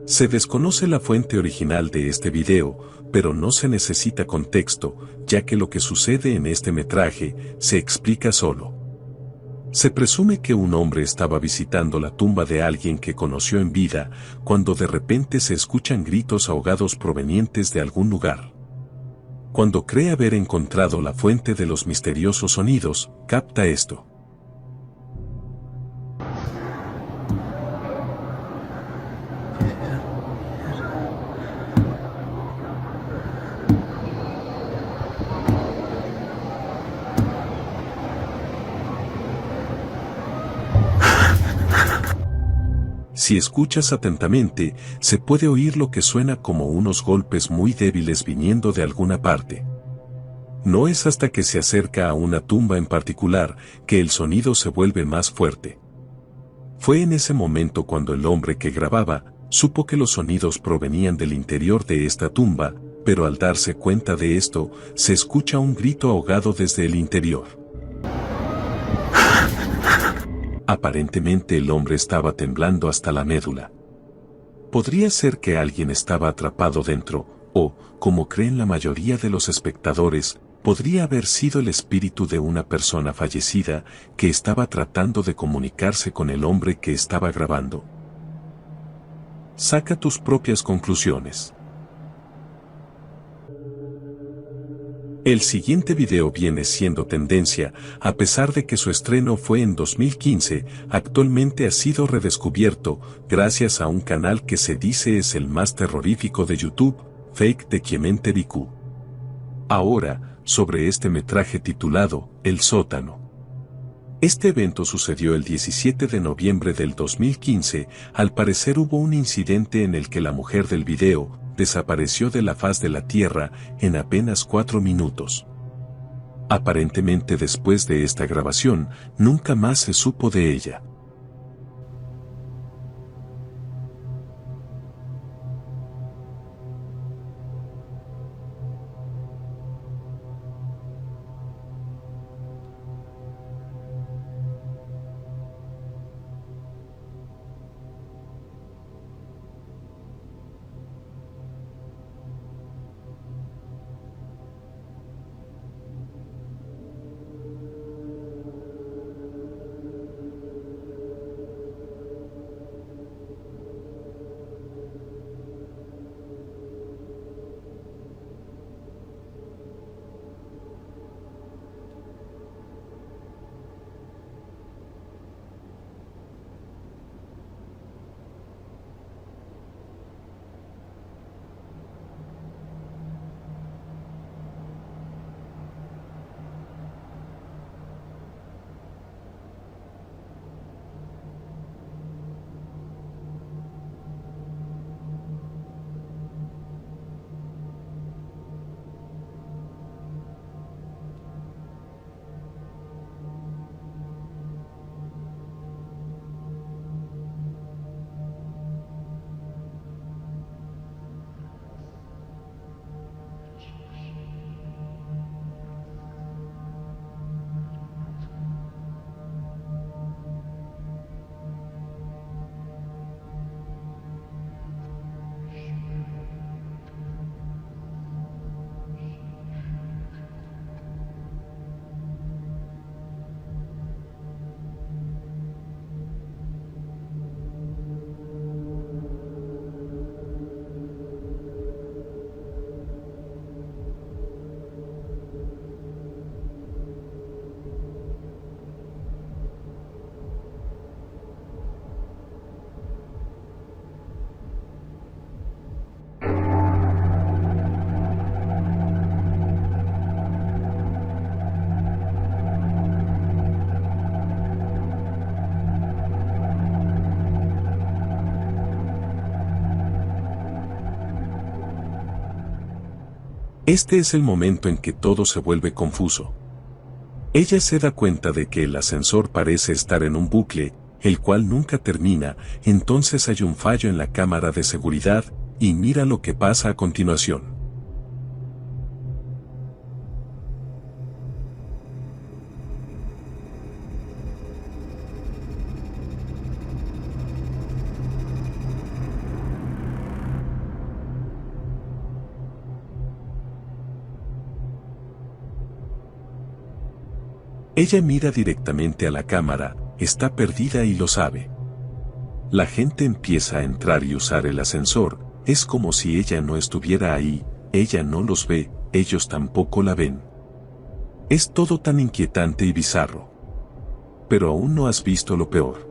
Se desconoce la fuente original de este video, pero no se necesita contexto, ya que lo que sucede en este metraje se explica solo. Se presume que un hombre estaba visitando la tumba de alguien que conoció en vida, cuando de repente se escuchan gritos ahogados provenientes de algún lugar. Cuando cree haber encontrado la fuente de los misteriosos sonidos, capta esto. Si escuchas atentamente, se puede oír lo que suena como unos golpes muy débiles viniendo de alguna parte. No es hasta que se acerca a una tumba en particular que el sonido se vuelve más fuerte. Fue en ese momento cuando el hombre que grababa supo que los sonidos provenían del interior de esta tumba, pero al darse cuenta de esto, se escucha un grito ahogado desde el interior. Aparentemente el hombre estaba temblando hasta la médula. Podría ser que alguien estaba atrapado dentro, o, como creen la mayoría de los espectadores, podría haber sido el espíritu de una persona fallecida que estaba tratando de comunicarse con el hombre que estaba grabando. Saca tus propias conclusiones. El siguiente video viene siendo tendencia, a pesar de que su estreno fue en 2015, actualmente ha sido redescubierto gracias a un canal que se dice es el más terrorífico de YouTube, Fake Documentary BQ. Ahora, sobre este metraje titulado, El Sótano. Este evento sucedió el 17 de noviembre del 2015, al parecer hubo un incidente en el que la mujer del video desapareció de la faz de la tierra en apenas 4 minutos. Aparentemente después de esta grabación, nunca más se supo de ella. Este es el momento en que todo se vuelve confuso. Ella se da cuenta de que el ascensor parece estar en un bucle, el cual nunca termina, entonces hay un fallo en la cámara de seguridad, y mira lo que pasa a continuación. Ella mira directamente a la cámara, está perdida y lo sabe. La gente empieza a entrar y usar el ascensor, es como si ella no estuviera ahí, ella no los ve, ellos tampoco la ven. Es todo tan inquietante y bizarro. Pero aún no has visto lo peor.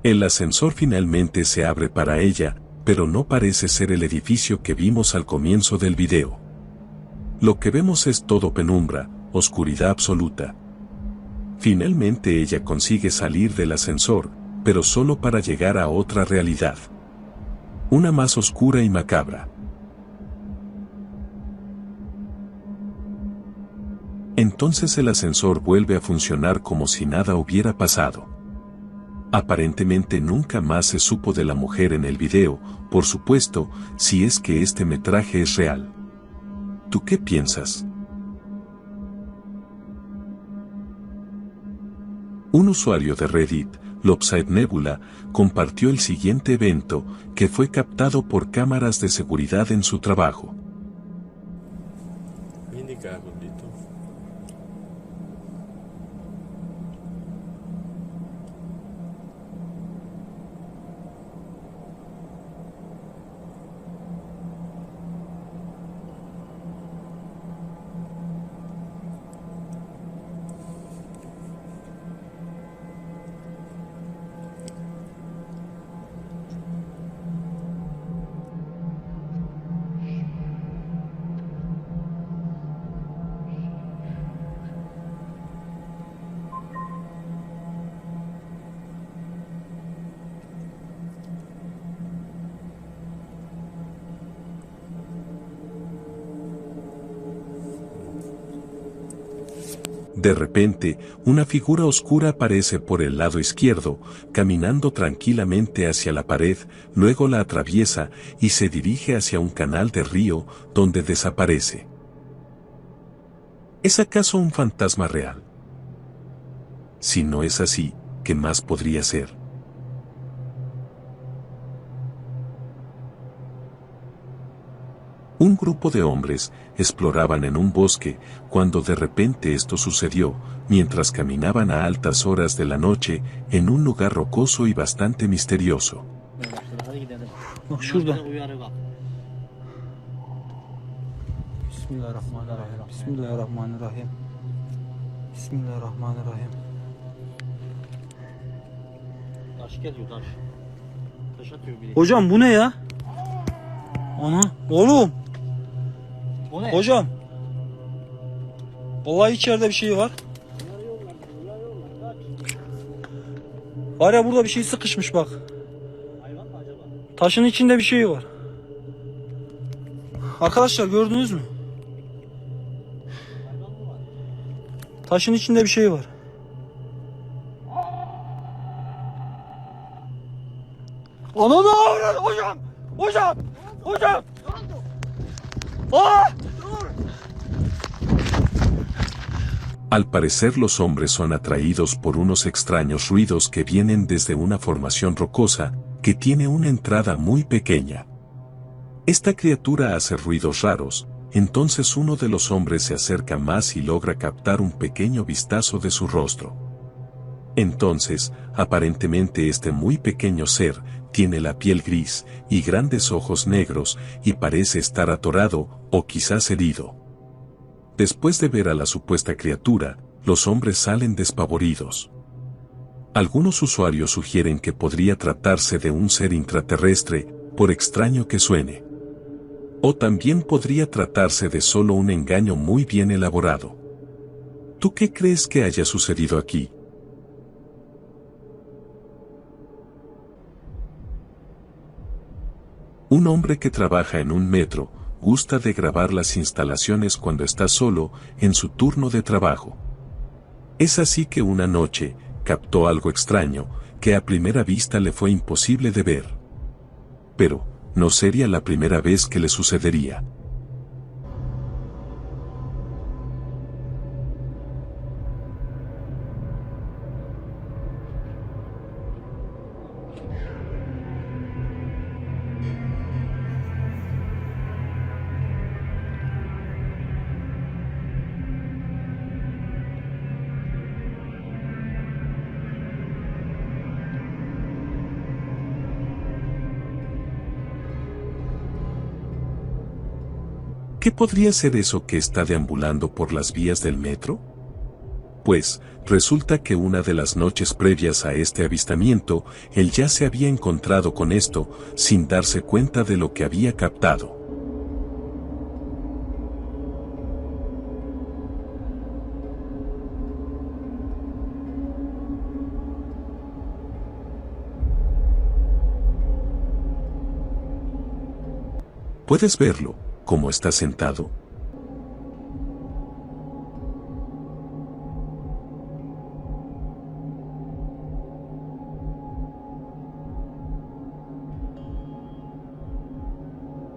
El ascensor finalmente se abre para ella, pero no parece ser el edificio que vimos al comienzo del video. Lo que vemos es todo penumbra, oscuridad absoluta. Finalmente ella consigue salir del ascensor, pero solo para llegar a otra realidad. Una más oscura y macabra. Entonces el ascensor vuelve a funcionar como si nada hubiera pasado. Aparentemente nunca más se supo de la mujer en el video, por supuesto, si es que este metraje es real. ¿Tú qué piensas? Un usuario de Reddit, Lopside Nebula, compartió el siguiente evento, que fue captado por cámaras de seguridad en su trabajo. De repente, una figura oscura aparece por el lado izquierdo, caminando tranquilamente hacia la pared, luego la atraviesa y se dirige hacia un canal de río, donde desaparece. ¿Es acaso un fantasma real? Si no es así, ¿qué más podría ser? Un grupo de hombres exploraban en un bosque, cuando de repente esto sucedió, mientras caminaban a altas horas de la noche, en un lugar rocoso y bastante misterioso. Bak şurada. Bismillahirrahmanirrahim. Bismillahirrahmanirrahim. Bismillahirrahmanirrahim. Taş geliyor taş. Taş atıyor biri. Hocam bu ne ya? Ana oğlum. O ne? Hocam. Vallahi içeride bir şey var. Var ya burada bir şey sıkışmış bak. Hayvan mı acaba? Taşın içinde bir şey var. Arkadaşlar gördünüz mü? Hayvan mı var? Taşın içinde bir şey var. Ananı avradı hocam! Hocam! Hocam! ¡Ah! Al parecer los hombres son atraídos por unos extraños ruidos que vienen desde una formación rocosa, que tiene una entrada muy pequeña. Esta criatura hace ruidos raros, entonces uno de los hombres se acerca más y logra captar un pequeño vistazo de su rostro. Entonces, aparentemente este muy pequeño ser, Tiene la piel gris y grandes ojos negros y parece estar atorado o quizás herido. Después de ver a la supuesta criatura, los hombres salen despavoridos. Algunos usuarios sugieren que podría tratarse de un ser intraterrestre, por extraño que suene. O también podría tratarse de solo un engaño muy bien elaborado. ¿Tú qué crees que haya sucedido aquí? Un hombre que trabaja en un metro, gusta de grabar las instalaciones cuando está solo en su turno de trabajo. Es así que una noche, captó algo extraño, que a primera vista le fue imposible de ver. Pero, no sería la primera vez que le sucedería. ¿Qué podría ser eso que está deambulando por las vías del metro? Pues, resulta que una de las noches previas a este avistamiento, él ya se había encontrado con esto, sin darse cuenta de lo que había captado. ¿Puedes verlo, cómo está sentado?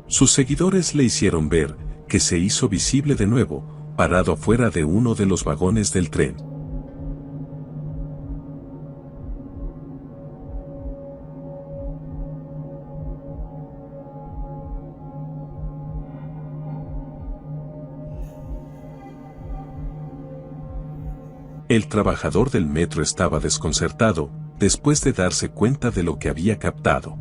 Sus seguidores le hicieron ver que se hizo visible de nuevo, parado afuera de uno de los vagones del tren. El trabajador del metro estaba desconcertado, después de darse cuenta de lo que había captado.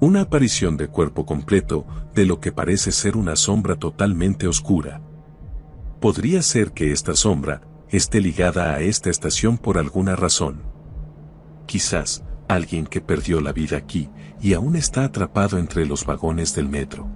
Una aparición de cuerpo completo, de lo que parece ser una sombra totalmente oscura. Podría ser que esta sombra esté ligada a esta estación por alguna razón. Quizás, alguien que perdió la vida aquí, y aún está atrapado entre los vagones del metro.